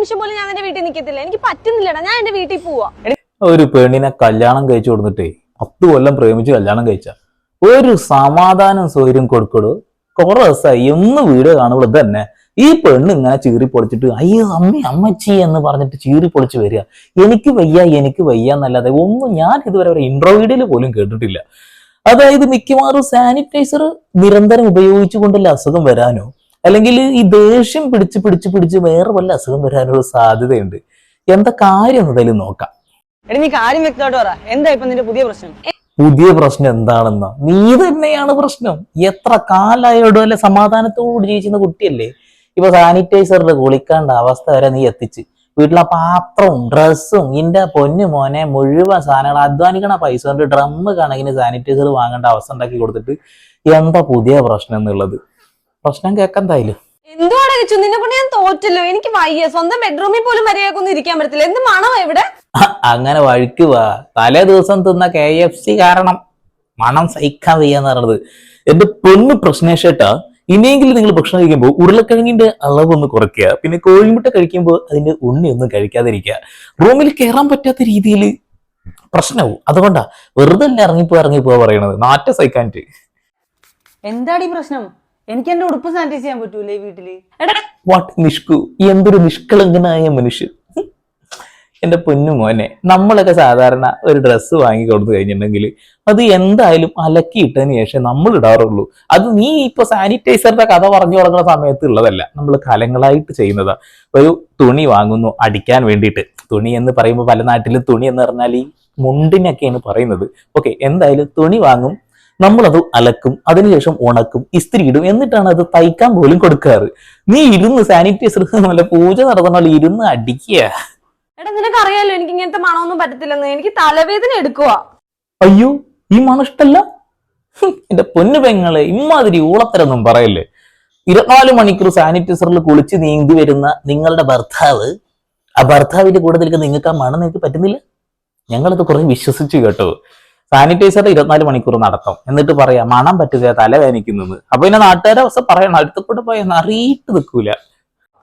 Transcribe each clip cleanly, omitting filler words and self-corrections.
നിമിഷം പോലും ഞാൻ എന്റെ വീട്ടിൽ നിൽക്കത്തില്ല. എനിക്ക് പറ്റുന്നില്ലടാ, ഞാൻ എന്റെ വീട്ടിൽ പോവാ. ഒരു പെണ്ണിനെ കല്യാണം കഴിച്ചു കൊടുത്തിട്ടേ 10 കൊല്ലം പ്രേമിച്ച് കല്യാണം കഴിച്ച ഒരു സമാധാനം സൗകര്യം കൊടുക്കടു. കുറെ ദിവസമായി ഒന്ന് വീഡിയോ കാണുമ്പോൾ തന്നെ ഈ പെണ്ണ് ഇങ്ങനെ ചീറി പൊളിച്ചിട്ട് അയ്യോ അമ്മച്ചി എന്ന് പറഞ്ഞിട്ട് ചീറി പൊളിച്ച് വരിക. എനിക്ക് വയ്യ എന്നല്ലാതെ ഒന്നും ഞാൻ ഇതുവരെ ഒരു ഇൻട്രോ വീഡിയോയിൽ പോലും കേട്ടിട്ടില്ല. അതായത് മിക്കവാറും സാനിറ്റൈസർ നിരന്തരം ഉപയോഗിച്ചുകൊണ്ടുള്ള അസുഖം വരാനോ അല്ലെങ്കിൽ ഈ ദേഷ്യം പിടിച്ച് വേറെ വല്ല അസുഖം വരാനുള്ള സാധ്യതയുണ്ട്. എന്താ കാര്യം എന്നതിലും നോക്കാം. നീ കാര്യം വ്യക്തമായിട്ട് പറ, എന്താ ഇപ്പൊ നിന്റെ പുതിയ പ്രശ്നം? പുതിയ പ്രശ്നം എന്താണെന്നോ? നീ തന്നെയാണ് പ്രശ്നം. എത്ര കാലായോടും അല്ലെ സമാധാനത്തോട് ജീവിക്കുന്ന കുട്ടിയല്ലേ. ഇപ്പൊ സാനിറ്റൈസറിൽ കുളിക്കേണ്ട അവസ്ഥ വരെ നീ എത്തിച്ച് വീട്ടിലെ പാത്രവും ഡ്രസ്സും ഇന്റെ പൊന്നു മോനെ മുഴുവൻ സാധനങ്ങൾ അധ്വാനിക്കണ പൈസ കൊണ്ട് ഡ്രമ്മ് കണക്കിന് സാനിറ്റൈസർ വാങ്ങേണ്ട അവസ്ഥ ഉണ്ടാക്കി കൊടുത്തിട്ട് എന്താ പുതിയ പ്രശ്നം എന്നുള്ളത്? പ്രശ്നം കേൾക്കെന്തായാലും. എന്തുവാടാ കിച്ചു, നിന്നെ കൊണ്ട് ഞാൻ തോറ്റല്ലോ. എനിക്ക് വയ്യ, സ്വന്തം ബെഡ്റൂമിൽ പോലും മര്യാദക്കൊന്നും ഇരിക്കാൻ പറ്റത്തില്ല. എന്ത് മണോ എവിടെ? അങ്ങനെ വഴിക്കുക. തലേ ദിവസം തിന്ന KFC കാരണം മണം സഹിക്കാൻ വയ്യാന്ന് പറഞ്ഞത്. എന്റെ പൊന്നു പ്രശ്നേഷേട്ടാ, ഇനിയെങ്കിലും നിങ്ങൾ ഭക്ഷണം കഴിക്കുമ്പോൾ ഉരുളക്കിഴങ്ങിന്റെ അളവ് ഒന്ന് കുറയ്ക്കുക. പിന്നെ കോഴിമുട്ട കഴിക്കുമ്പോൾ അതിന്റെ ഉണ്ണി ഒന്നും കഴിക്കാതിരിക്കുക. റൂമിൽ കയറാൻ പറ്റാത്ത രീതിയിൽ പ്രശ്നവും. അതുകൊണ്ടാ വെറുതെ ഇറങ്ങിപ്പോ പറയണത്. നാറ്റ സഹിക്കാനിട്ട്. എന്താടി പ്രശ്നം? എനിക്ക് എന്റെ ഉടുപ്പ് സാനിറ്റൈസ് ചെയ്യാൻ പറ്റൂലേ വീട്ടില്? വാട്ട് നിഷ്കു, എന്തൊരു നിഷ്കളങ്കനായ മനുഷ്യൻ. എന്റെ പൊന്നു മോനെ, നമ്മളൊക്കെ സാധാരണ ഒരു ഡ്രസ്സ് വാങ്ങി കൊടുത്തു കഴിഞ്ഞിട്ടുണ്ടെങ്കിൽ അത് എന്തായാലും അലക്കിയിട്ടതിന് ശേഷം നമ്മൾ ഇടാറുള്ളൂ. അത് നീ ഇപ്പൊ സാനിറ്റൈസറിന്റെ കഥ പറഞ്ഞു തുടങ്ങുന്ന സമയത്ത് ഉള്ളതല്ല, നമ്മൾ കാലങ്ങളായിട്ട് ചെയ്യുന്നതാ. ഒരു തുണി വാങ്ങുന്നു അടിക്കാൻ വേണ്ടിയിട്ട്. തുണി എന്ന് പറയുമ്പോൾ പല നാട്ടിലും തുണി എന്ന് പറഞ്ഞാൽ ഈ മുണ്ടിനൊക്കെയാണ് പറയുന്നത്. ഓക്കെ, എന്തായാലും തുണി വാങ്ങും, നമ്മളത് അലക്കും, അതിനുശേഷം ഉണക്കും, ഇസ്തിരി ഇടും, എന്നിട്ടാണ് അത് തയ്ക്കാൻ പോലും കൊടുക്കാറ്. നീ ഇരുന്ന് സാനിറ്റൈസർ നല്ല പൂജ നടത്തണല്ലോ ഇരുന്ന് അടിക്കുക. എടാ, നിനക്ക് അറിയാലോ എനിക്ക് ഇങ്ങനത്തെ മണമൊന്നും പറ്റത്തില്ലെന്ന്. എനിക്ക് തലവേദന എടുക്കുക. അയ്യോ, ഈ മണം ഇഷ്ടല്ല? എന്റെ പൊന്നു പെങ്ങളെ, ഇമ്മാതിരി ഊളത്തരൊന്നും പറയല്ലേ. 24 മണിക്കൂർ സാനിറ്റൈസറിൽ കുളിച്ച് നീന്തി വരുന്ന നിങ്ങളുടെ ഭർത്താവ്, ആ ഭർത്താവിന്റെ കൂടെ നിൽക്കുന്ന നിങ്ങൾക്ക് ആ മണം നിങ്ങൾക്ക് പറ്റുന്നില്ല? ഞങ്ങളത് കുറെ വിശ്വസിച്ചു കേട്ടോ. സാനിറ്റൈസർ 24 മണിക്കൂർ നടത്തും, എന്നിട്ട് പറയാ മണം പറ്റില്ല, തലവേദനിക്കുന്നത്. അപ്പൊ പിന്നെ നാട്ടുകാരെ അവസ്ഥ പറയണം, അടുത്ത കൂടെ പോയ അറിയിട്ട് നിൽക്കൂല.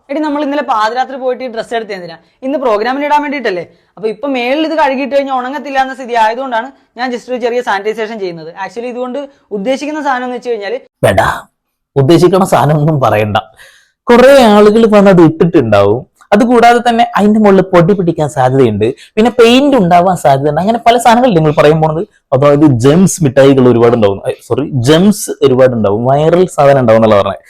എടി, നമ്മൾ ഇന്നലെ പാതിരാത്രി പോയിട്ട് ഡ്രസ്സ് എടുത്ത് എന്തിനാ? ഇന്ന് പ്രോഗ്രാമിന് ഇടാൻ വേണ്ടിയിട്ടല്ലേ. അപ്പൊ ഇപ്പൊ മേളിൽ ഇത് കഴുകിയിട്ട് കഴിഞ്ഞാൽ ഉണങ്ങത്തില്ല എന്ന സ്ഥിതി ആയതുകൊണ്ടാണ് ഞാൻ ജസ്റ്റ് ഒരു ചെറിയ സാനിറ്റൈസേഷൻ ചെയ്യുന്നത്. ആക്ച്വലി ഇതുകൊണ്ട് ഉദ്ദേശിക്കുന്ന സാധനം എന്ന് വെച്ച് കഴിഞ്ഞാൽ, വേടാ ഉദ്ദേശിക്കുന്ന സാധനം ഒന്നും പറയണ്ട. കുറെ ആളുകൾ വന്നത് ഇട്ടിട്ടുണ്ടാവും. അതുകൂടാതെ തന്നെ അതിന്റെ മുകളിൽ പൊടി പിടിക്കാൻ സാധ്യതയുണ്ട്, പിന്നെ പെയിന്റ് ഉണ്ടാവാൻ സാധ്യതയുണ്ട്. അങ്ങനെ പല സാധനങ്ങൾ നിങ്ങൾ പറയാൻ പോണത്. അതായത് ജെംസ് മിഠായികൾ ഒരുപാടുണ്ടാവും, ജെംസ് ഒരുപാടുണ്ടാവും, വൈറൽ സാധനം ഉണ്ടാവും എന്നുള്ള പറഞ്ഞത്.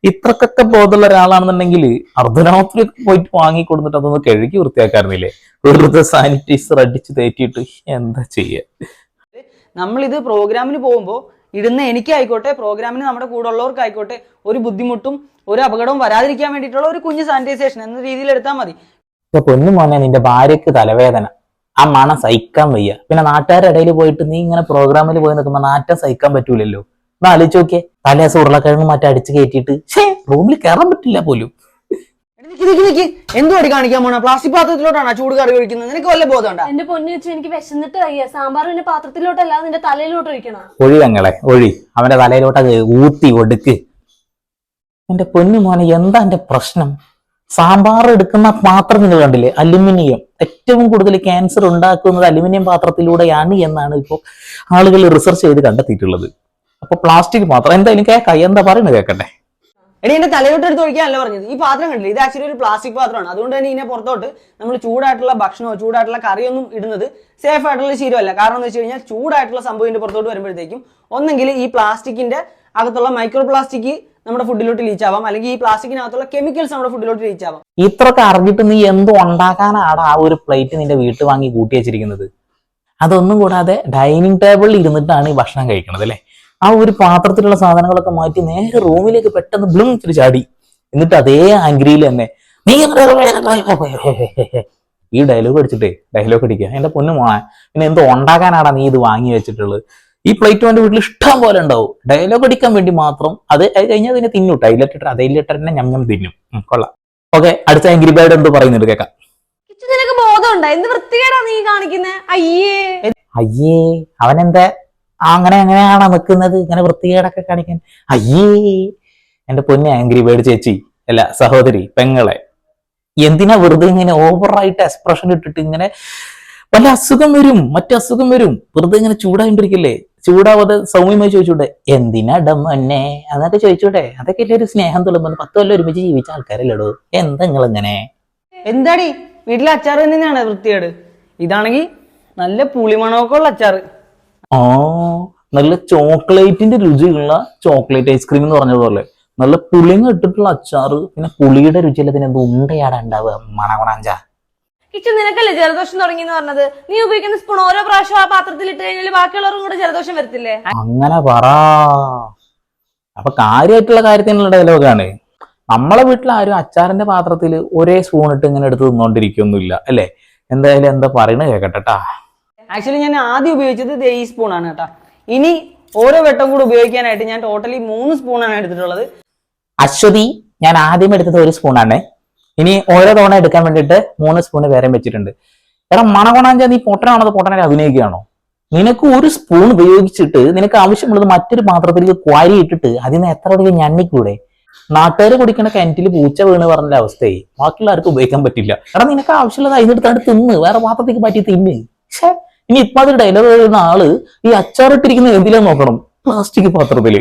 ഇത്രക്കൊക്കെ ബോധമുള്ള ഒരാളാണെന്നുണ്ടെങ്കിൽ അർദ്ധരാത്രി പോയിട്ട് വാങ്ങി കൊടുത്തിട്ട് അതൊന്ന് കഴുകി വൃത്തിയാക്കാറുന്നില്ലേ? വെറുതെ സാനിറ്റൈസർ അടിച്ച് തേറ്റിയിട്ട് എന്താ ചെയ്യുക? നമ്മളിത് പ്രോഗ്രാമിന് പോകുമ്പോൾ ഇടുന്ന എനിക്കായിക്കോട്ടെ പ്രോഗ്രാമിന് നമ്മുടെ കൂടെ ഉള്ളവർക്കായിക്കോട്ടെ ഒരു ബുദ്ധിമുട്ടും ഒരു അപകടവും വരാതിരിക്കാൻ വേണ്ടിയിട്ടുള്ള ഒരു കുഞ്ഞ് സാനിറ്റൈസേഷൻ എന്ന രീതിയിൽ എടുത്താൽ മതി. ഇപ്പൊ പൊന്നു മോനെ, നിന്റെ ഭാര്യക്ക് തലവേദന, ആ മണം സഹിക്കാൻ വയ്യ. പിന്നെ നാട്ടുകാരുടെ ഇടയിൽ പോയിട്ട് നീ ഇങ്ങനെ പ്രോഗ്രാമിൽ പോയി നിൽക്കുമ്പോൾ നാറ്റം സഹിക്കാൻ പറ്റൂലല്ലോ. ഒന്ന് ആലോചിച്ച് നോക്കിയേ, തലേദിവസം ഉരുളക്കിഴങ്ങ് മറ്റേ അടിച്ച് കയറ്റിയിട്ട് റൂമിൽ കയറാൻ പറ്റില്ല പോലും. എന്തുവാടി കാണിക്കാൻ പോണ? പ്ലാസ്റ്റിക് പാത്രത്തിലോട്ടാണ് ചൂട് കറി ഒഴിക്കുന്നത്? നിനക്ക് വല്ല ബോധമുണ്ടോ? എന്റെ പൊന്നു വെച്ച് എനിക്ക് വിശന്നിട്ട് വയ്യ. സാമ്പാർ എന്റെ പാത്രത്തിലോട്ടല്ല, നിന്റെ തലയിലോട്ട് ഒഴിക്കണം. ഒഴി ഞങ്ങളെ ഒഴി, അവന്റെ തലയിലോട്ട് അത് ഊത്തി ഒടുക്ക്. എന്റെ പൊന്നു മോനെ, എന്താ എന്റെ പ്രശ്നം? സാമ്പാർ എടുക്കുന്ന പാത്രം നിങ്ങൾ കണ്ടില്ലേ? അലുമിനിയം. ഏറ്റവും കൂടുതൽ ക്യാൻസർ ഉണ്ടാക്കുന്നത് അലുമിനിയം പാത്രത്തിലൂടെയാണ് എന്നാണ് ഇപ്പോൾ ആളുകൾ റിസർച്ച് ചെയ്ത് കണ്ടെത്തിയിട്ടുള്ളത്. അപ്പൊ പ്ലാസ്റ്റിക് പാത്രം എന്തായാലും കേൾക്കാം, എന്താ പറയുന്നത് കേൾക്കട്ടെ. എടി, എന്റെ തലയോട്ട് എടുത്ത് ഒഴിക്കാനല്ല പറഞ്ഞത്. ഈ പാത്രം കണ്ടില്ല, ഇത് ആക്ച്വലി ഒരു പ്ലാസ്റ്റിക് പാത്രമാണ്. അതുകൊണ്ട് തന്നെ ഇതിനെ പുറത്തോട്ട് നമ്മൾ ചൂടായിട്ടുള്ള ഭക്ഷണമോ ചൂടായിട്ടുള്ള കറിയൊന്നും ഇടുന്നത് സേഫ് ആയിട്ടുള്ള ശീലമല്ല. കാരണം എന്ന് വെച്ച് കഴിഞ്ഞാൽ ചൂടായിട്ടുള്ള സംഭവം ഇതിന്റെ പുറത്തോട്ട് വരുമ്പോഴത്തേക്കും ഒന്നെങ്കിൽ ഈ പ്ലാസ്റ്റിക്കിന്റെ അകത്തുള്ള മൈക്രോ പ്ലാസ്റ്റിക് നമ്മുടെ ഫുഡിലോട്ട് ലീച്ച് ആവാം, അല്ലെങ്കിൽ ഈ പ്ലാസ്റ്റിക്കിനകത്തുള്ള കെമിക്കൽസ് നമ്മുടെ ഫുഡിലോട്ട് ലീച്ച് ആവാം. ഇത്രയൊക്കെ അറിഞ്ഞിട്ട് നീ എന്തോ ഉണ്ടാക്കാനാണ് ആ ഒരു പ്ലേറ്റ് നിന്റെ വീട്ടിൽ വാങ്ങി കൂട്ടി വെച്ചിരിക്കുന്നത്? അതൊന്നും കൂടാതെ ഡൈനിങ് ടേബിളിൽ ഇരുന്നിട്ടാണ് ഈ ഭക്ഷണം കഴിക്കണത് അല്ലെ? ആ ഒരു പാത്രത്തിലുള്ള സാധനങ്ങളൊക്കെ മാറ്റി നേരെ റൂമിലേക്ക് പെട്ടെന്ന് ബ്ലും ഇച്ചിരി ചാടി, എന്നിട്ട് അതേ ആംഗ്രിയിൽ തന്നെ നീ ഈ ഡയലോഗ് അടിച്ചിട്ടേ ഡയലോഗ് അടിക്കുക. എന്റെ പൊന്നു മോളെ, പിന്നെ എന്തോ ഉണ്ടാക്കാനാടാ നീ ഇത് വാങ്ങി വെച്ചിട്ടുള്ളത്? ഈ പ്ലേറ്റ് എന്റെ വീട്ടിൽ ഇഷ്ടം പോലെ ഉണ്ടാവും, ഡയലോഗ് അടിക്കാൻ വേണ്ടി മാത്രം. അത് കഴിഞ്ഞാൽ അതിനെ തിന്നു, അതിലിട്ട് തന്നെ ഞം തിന്നും. കൊള്ളാം. ഓക്കെ, അടുത്ത ആംഗ്രി ബേർഡ് എന്തോ പറയുന്നുണ്ട്, കേൾക്കാം. നിനക്ക് ബോധമുണ്ടോ? എന്ത് വൃത്തികേടാ നീ കാണിക്കുന്നേ? അയ്യേ, അവനെന്താ അങ്ങനെയാണോ നിൽക്കുന്നത്, ഇങ്ങനെ വൃത്തികേടൊക്കെ കാണിക്കാൻ? അയ്യേ, എന്റെ പൊന്നെ ആംഗ്രി ബേർഡ് ചേച്ചി, അല്ല സഹോദരി, പെങ്ങളെ, എന്തിനാ വെറുതെ ഇങ്ങനെ ഓവറായിട്ട് എക്സ്പ്രഷൻ ഇട്ടിട്ട് ഇങ്ങനെ വല്ല അസുഖം വരും, മറ്റസുഖം വരും. വെറുതെ ഇങ്ങനെ ചൂടായിട്ടിരിക്കില്ലേ? ചൂടാവാതെ സൗമ്യമായി ചോദിച്ചൂടെ എന്തിനാ ഡമ്മന്നെ അതൊക്കെ ചോദിച്ചൂടെ? അതൊക്കെ അല്ലേ ഒരു സ്നേഹം തുളുമ്പുന്നത്. 10 കൊല്ലം ഒരുമിച്ച് ജീവിച്ച ആൾക്കാരല്ലടോ. എന്താ നിങ്ങൾ ഇങ്ങനെ? എന്താടി വീട്ടിലെ അച്ചാർ തന്നെയാണ് വൃത്തിയേട്. ഇതാണെങ്കിൽ നല്ല പുളിമണമൊക്കെ ഉള്ള അച്ചാറ്. ആ നല്ല ചോക്ലേറ്റിന്റെ രുചിയുള്ള ചോക്ലേറ്റ് ഐസ്ക്രീം എന്ന് പറഞ്ഞതുപോലെ നല്ല പുളിങ്ങ ഇട്ടിട്ടുള്ള അച്ചാറ്, പിന്നെ പുളിയുടെ രുചിയല്ല പിന്നെ എന്ത് ഉണ്ടയാടാ ഉണ്ടാവുക മണകുണാഞ്ച. കിച്ചു, നിനക്കല്ലേ ജലദോഷം തുടങ്ങിയെന്ന് പറഞ്ഞത്? നീ ഉപയോഗിക്കുന്ന സ്പൂൺ ഓരോ പ്രാവശ്യം ആ പാത്രത്തിൽ ഇട്ട് കഴിഞ്ഞാൽ ബാക്കിയുള്ളവർക്കും കൂടെ ജലദോഷം വരത്തില്ലേ? അങ്ങനെ പറ. അപ്പൊ കാര്യമായിട്ടുള്ള കാര്യത്തിനുള്ള ഡയലോഗാണ്. നമ്മളെ വീട്ടിൽ ആരും അച്ചാറിന്റെ പാത്രത്തിൽ ഒരേ സ്പൂൺ ഇട്ട് ഇങ്ങനെ എടുത്ത് തിന്നോണ്ടിരിക്കൊന്നുമില്ല അല്ലേ? എന്തായാലും എന്താ പറയണത് കേക്കട്ടെട്ടാ. ആക്ച്വലി ഞാൻ ആദ്യം ഉപയോഗിച്ചത് ഈ സ്പൂണാണ് കേട്ടാ. ഇനി ഓരോ വട്ടം കൂടെ ഉപയോഗിക്കാനായിട്ട് ഞാൻ ടോട്ടലി 3 സ്പൂണാണ് എടുത്തിട്ടുള്ളത്. അശ്വതി, ഞാൻ ആദ്യം എടുത്തത് 1 സ്പൂണാണ്. ഇനി ഓരോ തവണ എടുക്കാൻ വേണ്ടിയിട്ട് 3 സ്പൂൺ വേറെ വെച്ചിട്ടുണ്ട്. എടാ മണകൊണാഞ്ച, നീ പൊട്ടനാണത് പൊട്ടനെ അഭിനയിക്കുകയാണോ? നിനക്ക് 1 സ്പൂൺ ഉപയോഗിച്ചിട്ട് നിനക്ക് ആവശ്യമുള്ളത് മറ്റൊരു പാത്രത്തിലേക്ക് ക്വാരി ഇട്ടിട്ട് അതിന് എത്ര അധികം ഞണ്ണിക്കൂടെ? നാട്ടുകാർ കുടിക്കണ കിണറ്റിൽ പൂച്ച വീണ് പറഞ്ഞ അവസ്ഥയായി. ബാക്കിയുള്ള ആർക്കും ഉപയോഗിക്കാൻ പറ്റില്ല. എടാ നിനക്ക് ആവശ്യമുള്ളത് അതിനെടുത്താണ്ട് തിന്ന്, വേറെ പാത്രത്തേക്ക് മാറ്റി തിന്ന്. ഇനി ഇപ്പൊ അത് ഡയലോഗ് എഴുതുന്ന ആള് ഈ അച്ചാറിട്ടിരിക്കുന്ന എന്തിലാ നോക്കണം? പ്ലാസ്റ്റിക് പാത്രത്തില്.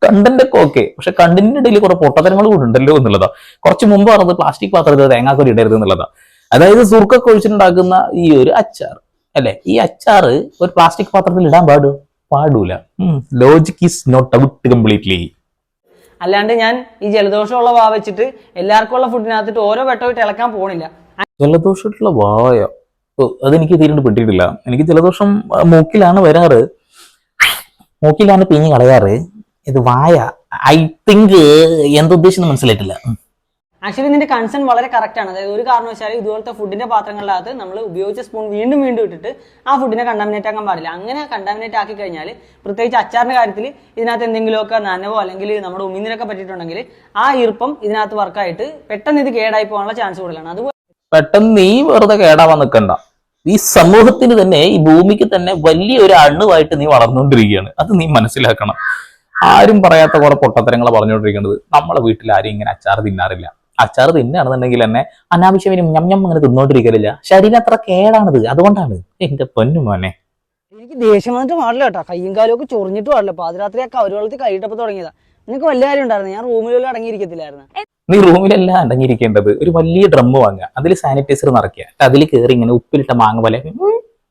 കണ്ടന്റ് ഒക്കെ ഓക്കെ, പക്ഷെ കണ്ടന്റിന്റെ ഇടയിൽ കുറെ പൊട്ടത്തരങ്ങൾ കൂടെ ഉണ്ടല്ലോ എന്നുള്ളതാ. കുറച്ച് മുമ്പ് പറഞ്ഞത് പ്ലാസ്റ്റിക് പാത്രത്തിൽ തേങ്ങാക്കൊരി ഇടരുത് എന്നുള്ളതാ. അതായത് സുർക്കൊക്കെ ഒഴിച്ചിട്ടുണ്ടാക്കുന്ന ഈ ഒരു അച്ചാർ അല്ലെ, ഈ അച്ചാറ് ഒരു പ്ലാസ്റ്റിക് പാത്രത്തിൽ ഇടാൻ പാടൂല. Logic is not out completely. അല്ലാണ്ട് ഞാൻ ഈ ജലദോഷമുള്ള വാ വെച്ചിട്ട് എല്ലാവർക്കും ഉള്ള ഫുഡിനകത്തിട്ട് ഓരോ വട്ടമായിട്ട് ഇളക്കാൻ പോണില്ല. ജലദോഷമായിട്ടുള്ള വായ അതെനിക്ക് തീരെ പിടിയിട്ടില്ല. എനിക്ക് ജലദോഷം മൂക്കിലാണ് വരാറ്, മൂക്കിലാണ് പിഞ്ഞ് കളയാറ്. ഇത് വായ ഐ തിങ്ക് എന്തുദ്ദേശിച്ചെന്ന് മനസ്സിലായിട്ടില്ല. ആക്ച്വലി നിന്റെ കൺസേൺ വളരെ കറക്റ്റ് ആണ്. അതായത് ഒരു കാരണവശാലും ഇതുപോലത്തെ ഫുഡിന്റെ പാത്രങ്ങളിനകത്ത് നമ്മൾ ഉപയോഗിച്ച സ്പൂൺ വീണ്ടും ഇട്ടിട്ട് ആ ഫുഡിനെ കണ്ടാമിനേറ്റ് ആക്കാൻ പാടില്ല. അങ്ങനെ കണ്ടാമിനേറ്റ് ആക്കി കഴിഞ്ഞാൽ, പ്രത്യേകിച്ച് അച്ചാറിന്റെ കാര്യത്തിൽ ഇതിനകത്ത് എന്തെങ്കിലുമൊക്കെ നനവോ അല്ലെങ്കിൽ നമ്മുടെ ഉമിനീരൊക്കെ പറ്റിയിട്ടുണ്ടെങ്കിൽ ആ ഈർപ്പം ഇതിനകത്ത് വർക്കായിട്ട് പെട്ടെന്ന് ഇത് കേടായി പോകാനുള്ള ചാൻസ് കൂടുതലാണ്. അതുപോലെ പെട്ടെന്ന് നീ വെറുതെ കേടാവാൻ നിൽക്കണ്ട. ഈ സമൂഹത്തിന് തന്നെ, ഈ ഭൂമിക്ക് തന്നെ വലിയ ഒരു അണുവായിട്ട് നീ വളർന്നുകൊണ്ടിരിക്കുകയാണ്. അത് നീ മനസ്സിലാക്കണം. ആരും പറയാത്ത കുറെ പൊട്ടത്തരങ്ങളെ പറഞ്ഞുകൊണ്ടിരിക്കുന്നത്. നമ്മളെ വീട്ടിൽ ആരും ഇങ്ങനെ അച്ചാർ തിന്നാറില്ല. അച്ചാർ തിന്നാണെന്നുണ്ടെങ്കിൽ തന്നെ അനാവശ്യം ഞം അങ്ങനെ തിന്നോണ്ടിരിക്കലില്ല. ശരീരം അത്ര കേടാണത്, അതുകൊണ്ടാണ്. എന്റെ പൊന്നു മോനെ, എനിക്ക് ദേഷ്യം വന്നിട്ട് പാടില്ല കേട്ടോ. കയ്യും കാലും ഒക്കെ ചൊറിഞ്ഞിട്ട് പാടില്ല. പാതിരാത്രി ആ കവരുവെള്ളത്തിൽ കൈയിട്ടപ്പോ തുടങ്ങിയതാ. നിനക്ക് വലിയ കാര്യം ഉണ്ടായിരുന്നു. ഞാൻ റൂമിലെല്ലാം അടങ്ങിയിരിക്കത്തില്ലായിരുന്നു. നീ റൂമിലെല്ലാം അടങ്ങിയിരിക്കേണ്ടത് ഒരു വലിയ ഡ്രം വാങ്ങുക, അതിൽ സാനിറ്റൈസർ നിറയ്ക്കുക, അതിൽ കയറി ഇങ്ങനെ ഉപ്പിലിട്ട മാങ്ങ പോലെ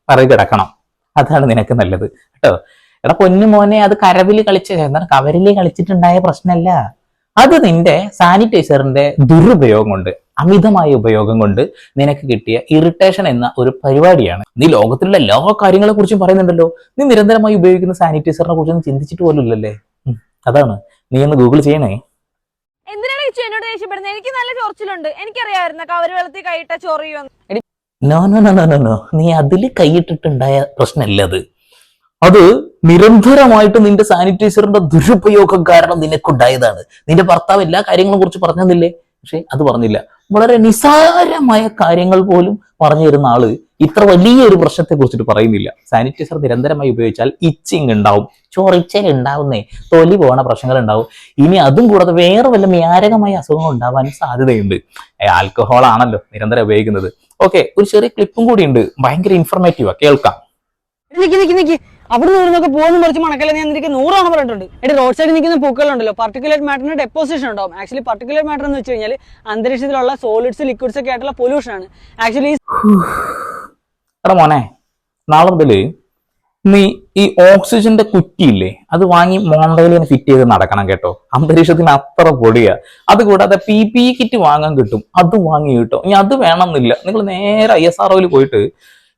പറയി കിടക്കണം. അതാണ് നിനക്ക് നല്ലത് കേട്ടോ. എടാ പൊന്നു മോനെ, അത് കരവില് എന്താണ് കവരില് കളിച്ചിട്ടുണ്ടായ പ്രശ്നമല്ല. അത് നിന്റെ സാനിറ്റൈസറിന്റെ ദുരുപയോഗം കൊണ്ട്, അമിതമായ ഉപയോഗം കൊണ്ട് നിനക്ക് കിട്ടിയ ഇറിറ്റേഷൻ എന്ന ഒരു പരിപാടിയാണ്. നീ ലോകത്തിലുള്ള എല്ലാ കാര്യങ്ങളെ കുറിച്ചും പറയുന്നുണ്ടല്ലോ. നീ നിരന്തരമായി ഉപയോഗിക്കുന്ന സാനിറ്റൈസറിനെ കുറിച്ചൊന്നും ചിന്തിച്ചിട്ട് പോലും ഇല്ലല്ലേ. അതാണ്. നീ ഒന്ന് ഗൂഗിൾ ചെയ്യണേ. എന്തിനാണ് കിച്ചു എന്നോട് ദേഷ്യപ്പെടുന്നത്? എനിക്ക് നല്ല ചൊറിച്ചിലുണ്ട്. എനിക്കറിയാമായിരുന്നു കവര് വെള്ളത്തിൽ കൈയിട്ട ചൊറിയുമെന്ന്. No no no no no, നീ അതിൽ കൈയിട്ടിട്ടുണ്ടായ പ്രശ്നമല്ല അത്. അത് നിരന്തരമായിട്ട് നിന്റെ സാനിറ്റൈസറിന്റെ ദുരുപയോഗം കാരണം നിനക്കുണ്ടായതാണ്. നിന്റെ ഭർത്താവ് എല്ലാ കാര്യങ്ങളും കുറിച്ച് പറഞ്ഞില്ലേ? പക്ഷെ അത് പറഞ്ഞില്ല. വളരെ നിസാരമായ കാര്യങ്ങൾ പോലും പറഞ്ഞു തരുന്ന ആള് ഇത്ര വലിയൊരു പ്രശ്നത്തെ കുറിച്ചിട്ട് പറയുന്നില്ല. സാനിറ്റൈസർ നിരന്തരമായി ഉപയോഗിച്ചാൽ ഇച്ചിങ് ഉണ്ടാവും, ചൊറിച്ചൽ ഉണ്ടാവുന്നേ, തൊലി പോകണ പ്രശ്നങ്ങൾ ഉണ്ടാവും. ഇനി അതും കൂടാതെ വേറെ വല്ല മാരകമായ അസുഖങ്ങൾ ഉണ്ടാവാനും സാധ്യതയുണ്ട്. ആൽക്കഹോൾ ആണല്ലോ നിരന്തരം ഉപയോഗിക്കുന്നത്. ഓക്കെ, ഒരു ചെറിയ ക്ലിപ്പും കൂടി ഉണ്ട്, ഭയങ്കര ഇൻഫർമേറ്റീവാ, കേൾക്കാം. അവിടെ നിന്നൊക്കെ പോകുന്ന കുറച്ച് മണക്കല്ല ഞാൻ എനിക്ക് 100 തവണ പറഞ്ഞിട്ടുണ്ട്. എന്റെ റോഡ് സൈഡിൽ നിൽക്കുന്ന പൂക്കളുണ്ടല്ലോ, പർട്ടിക്കുലർ മാറ്ററിന്റെ ഡെപ്പോസിഷൻ ഉണ്ടാവും. ആക്ച്വലി പർട്ടിക്കുലർ മാറ്റർ എന്ന് വെച്ച് കഴിഞ്ഞാൽ അന്തരീക്ഷത്തിലുള്ള സോളിഡ്സ്, ലിക്വിഡ്സ് ഒക്കെ ആയിട്ടുള്ള പൊല്യൂഷൻ ആണ്. ആക്ച്വലി എടാ മോനെ, നാളെ മുതല് നീ ഈ ഓക്സിജന്റെ കുറ്റിയില്ലേ, അത് വാങ്ങി മോണ്ടയിൽ ഫിറ്റ് ചെയ്ത് നടക്കണം കേട്ടോ. അന്തരീക്ഷത്തിന് അത്ര പൊടിയാ. അതുകൂടാതെ PPE കിറ്റ് വാങ്ങാൻ കിട്ടും, അത് വാങ്ങി കിട്ടോ. ഇനി അത് വേണമെന്നില്ല, നിങ്ങൾ നേരെ ISROയിൽ പോയിട്ട്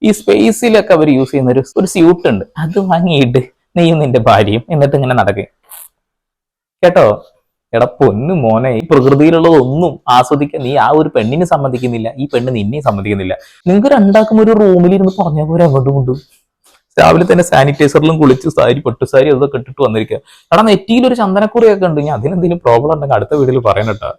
ഈ സ്പേസിലൊക്കെ അവർ യൂസ് ചെയ്യുന്ന ഒരു സ്യൂട്ട് ഉണ്ട്, അത് വാങ്ങിയിട്ട് നീയും നിന്റെ ഭാര്യയും എന്നിട്ട് ഇങ്ങനെ നടക്കുക കേട്ടോ. എടാ പൊന്നു മോനെ, ഈ പ്രകൃതിയിലുള്ളതൊന്നും ആസ്വദിക്കാൻ നീ ആ ഒരു പെണ്ണിനെ സമ്മതിക്കുന്നില്ല, ഈ പെണ്ണ് നിന്നെയും സമ്മതിക്കുന്നില്ല. നിങ്ങൾക്ക് രണ്ടാക്കും ഒരു റൂമിലിരുന്ന് പറഞ്ഞ പോലെ അങ്ങോട്ടും കൊണ്ടു. രാവിലെ തന്നെ സാനിറ്റൈസറിലും കുളിച്ച് പട്ടുസാരി അതൊക്കെ ഇട്ടിട്ട് വന്നിരിക്കുക. എടാ നെറ്റിയിൽ ഒരു ചന്ദനക്കുറിയൊക്കെ ഉണ്ട്. ഞാൻ അതിനെന്തെങ്കിലും പ്രോബ്ലം ഉണ്ടെങ്കിൽ അടുത്ത വീട്ടിൽ പറയണട്ടാ.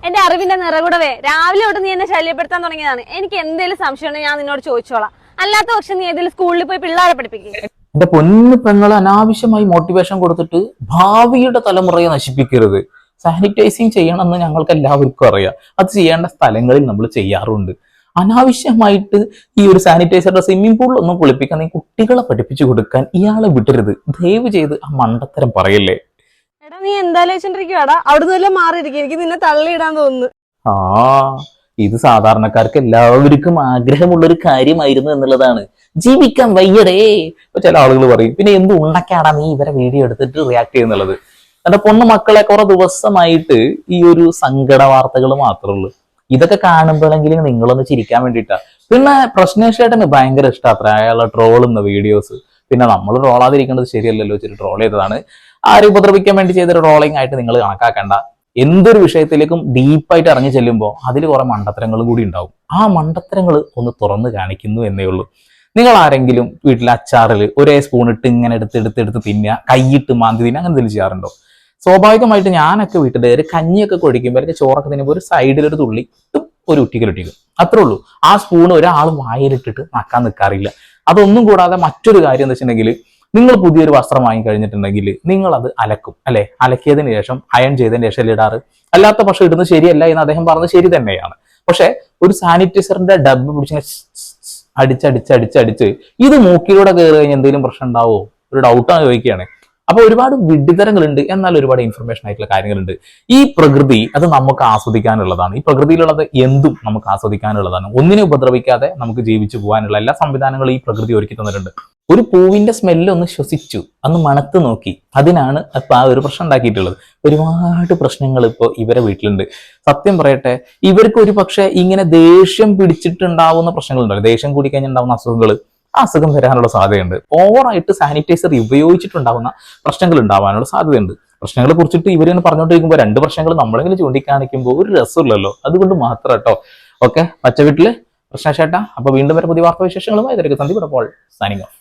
എന്റെ അറിവിന്റെ നിറകുടവേ, രാവിലെ തൊട്ട് നീ എന്നെ ശല്യപ്പെടുത്താൻ തുടങ്ങിയതാണ്. എനിക്ക് എന്തെങ്കിലും സംശയം ഉണ്ടെങ്കിൽ ഞാൻ നിന്നോട് ചോദിച്ചോളാം. അല്ലാത്ത പക്ഷം നീ ഏതെങ്കിലും സ്കൂളിൽ പോയി പിള്ളേരെ പഠിപ്പിക്കുക. എന്റെ പൊന്നു പെങ്ങളെ അനാവശ്യമായി മോട്ടിവേഷൻ കൊടുത്തിട്ട് ഭാവിയുടെ തലമുറയെ നശിപ്പിക്കരുത്. സാനിറ്റൈസിങ് ചെയ്യണമെന്ന് ഞങ്ങൾക്ക് എല്ലാവർക്കും അറിയാം. അത് ചെയ്യേണ്ട സ്ഥലങ്ങളിൽ നമ്മൾ ചെയ്യാറുണ്ട്. അനാവശ്യമായിട്ട് ഈ ഒരു സാനിറ്റൈസറുടെ സ്വിമ്മിംഗ് പൂളിലൊന്നും കുളിപ്പിക്കാൻ നീ കുട്ടികളെ പഠിപ്പിച്ചു കൊടുക്കാൻ ഇയാളെ വിടരുത്. ദയവ് ചെയ്ത് ആ മണ്ടത്തരം പറയല്ലേ. എടാ നീ എന്താലോചിച്ചോണ്ടിരിക്കുവാടാ? അവിടുന്ന് വല്ലതും മാറിയിരിക്കും, എനിക്ക് നിന്നെ തള്ളിയിടാൻ തോന്നുന്നു. ആ ഇത് സാധാരണക്കാർക്ക് എല്ലാവർക്കും ആഗ്രഹമുള്ളൊരു കാര്യമായിരുന്നു എന്നുള്ളതാണ്. ജീവിക്കാൻ വയ്യടേ. ഇപ്പൊ ചില ആളുകൾ പറയും, പിന്നെ എന്ത് ഉണ്ടക്കാടാ നീ ഇവരെ വീഡിയോ എടുത്തിട്ട് റിയാക്ട് ചെയ്യുന്നുള്ളത്. എന്റെ പൊണ്ണു മക്കളെ കുറെ ദിവസമായിട്ട് ഈ ഒരു സങ്കട വാർത്തകൾ മാത്രമേ ഉള്ളൂ. ഇതൊക്കെ കാണുമ്പോഴെങ്കിലും നിങ്ങളൊന്ന് ചിരിക്കാൻ വേണ്ടിയിട്ടാ. പിന്നെ പ്രശ്നേഷേട്ടന് ഭയങ്കര ഇഷ്ടാത്ര അയാളെ ട്രോളുന്ന വീഡിയോസ്. പിന്നെ നമ്മൾ ട്രോളാതിരിക്കേണ്ടത് ശരിയല്ലല്ലോ, ഇച്ചിരി ട്രോൾ ചെയ്തതാണ്. ആരും ഉപദ്രവിക്കാൻ വേണ്ടി ചെയ്തൊരു ട്രോളിംഗ് ആയിട്ട് നിങ്ങൾ കണക്കാക്കണ്ട. എന്തൊരു വിഷയത്തിലേക്കും ഡീപ്പായിട്ട് ഇറങ്ങി ചെല്ലുമ്പോൾ അതിൽ കുറെ മണ്ടത്തരങ്ങളും കൂടി ഉണ്ടാവും. ആ മണ്ടത്തരങ്ങൾ ഒന്ന് തുറന്ന് കാണിക്കുന്നു എന്നേ ഉള്ളൂ. നിങ്ങൾ ആരെങ്കിലും വീട്ടിലെ അച്ചാറിൽ ഒരേ സ്പൂൺ ഇട്ട് ഇങ്ങനെ എടുത്ത് തിന്നുക, കൈയിട്ട് മാന്തി തിന്നുക, അങ്ങനെ എന്തെങ്കിലും ചെയ്യാറുണ്ടോ? സ്വാഭാവികമായിട്ട് ഞാനൊക്കെ വീട്ടിൽ ഒരു കഞ്ഞിയൊക്കെ കുടിക്കുമ്പോൾ അല്ലെങ്കിൽ ചോറൊക്കെ തിന്നുമ്പോൾ ഒരു സൈഡിലൊരു തുള്ളി ഒരു ഉറ്റിക്കലൊട്ടിക്കും, അത്രേ ഉള്ളൂ. ആ സ്പൂൺ ഒരാൾ വായിലിട്ടിട്ട് നക്കാൻ നിൽക്കാറില്ല. അതൊന്നും കൂടാതെ മറ്റൊരു കാര്യം എന്താ വെച്ചിട്ടുണ്ടെങ്കിൽ, നിങ്ങൾ പുതിയൊരു വസ്ത്രം വാങ്ങി കഴിഞ്ഞിട്ടുണ്ടെങ്കിൽ നിങ്ങൾ അത് അലക്കും അല്ലെ, അലക്കിയതിന് ശേഷം അയൺ ചെയ്തതിന് ശേഷം ഇടാറ്. അല്ലാത്ത പക്ഷം ഇടുന്നത് ശരിയല്ല എന്ന് അദ്ദേഹം പറഞ്ഞത് ശരി തന്നെയാണ്. പക്ഷെ ഒരു സാനിറ്റൈസറിന്റെ ഡബ്ബ് പിടിച്ച് അടിച്ച് ഇത് മൂക്കിലൂടെ കയറി കഴിഞ്ഞാൽ എന്തെങ്കിലും പ്രശ്നം ഉണ്ടാവോ? ഒരു ഡൗട്ടാണ് ചോദിക്കുകയാണ്. അപ്പൊ ഒരുപാട് വിഡിതരങ്ങളുണ്ട്, എന്നാൽ ഒരുപാട് ഇൻഫർമേഷൻ ആയിട്ടുള്ള കാര്യങ്ങളുണ്ട്. ഈ പ്രകൃതി അത് നമുക്ക് ആസ്വദിക്കാനുള്ളതാണ്. ഈ പ്രകൃതിയിലുള്ളത് എന്തും നമുക്ക് ആസ്വദിക്കാനുള്ളതാണ്. ഒന്നിനെ ഉപദ്രവിക്കാതെ നമുക്ക് ജീവിച്ചു പോകാനുള്ള എല്ലാ സംവിധാനങ്ങളും ഈ പ്രകൃതി ഒരുക്കി തന്നിട്ടുണ്ട്. ഒരു പൂവിന്റെ സ്മെല്ല് ഒന്ന് ശ്വസിച്ചു, അന്ന് മണത്ത് നോക്കി, അതിനാണ് ഇപ്പൊ ആ ഒരു പ്രശ്നം ഉണ്ടാക്കിയിട്ടുള്ളത്. ഒരുപാട് പ്രശ്നങ്ങൾ ഇപ്പോൾ ഇവരെ വീട്ടിലുണ്ട്. സത്യം പറയട്ടെ, ഇവർക്ക് ഒരു പക്ഷെ ഇങ്ങനെ ദേഷ്യം പിടിച്ചിട്ടുണ്ടാവുന്ന പ്രശ്നങ്ങളുണ്ടല്ലോ, ദേഷ്യം കൂടി കഴിഞ്ഞുണ്ടാവുന്ന അസുഖങ്ങൾ, ആ അസുഖം വരാനുള്ള സാധ്യതയുണ്ട്. ഓവറായിട്ട് സാനിറ്റൈസർ ഉപയോഗിച്ചിട്ടുണ്ടാവുന്ന പ്രശ്നങ്ങൾ ഉണ്ടാവാനുള്ള സാധ്യതയുണ്ട്. പ്രശ്നങ്ങളെ കുറിച്ചിട്ട് ഇവരെന്ന് പറഞ്ഞുകൊണ്ടിരിക്കുമ്പോൾ രണ്ട് പ്രശ്നങ്ങൾ നമ്മളെങ്കിലും ചൂണ്ടിക്കാണിക്കുമ്പോൾ ഒരു രസമില്ലല്ലോ. അതുകൊണ്ട് മാത്രം കേട്ടോ. ഓക്കെ, പച്ച വീട്ടില് പ്രശ്ന ചേട്ടാ. അപ്പൊ വീണ്ടും വരെ പുതിയ വാർത്താ വിശേഷങ്ങളുമായി സന്ദീപ് അപ്പോൾ സൈനിങ് ഓഫ്.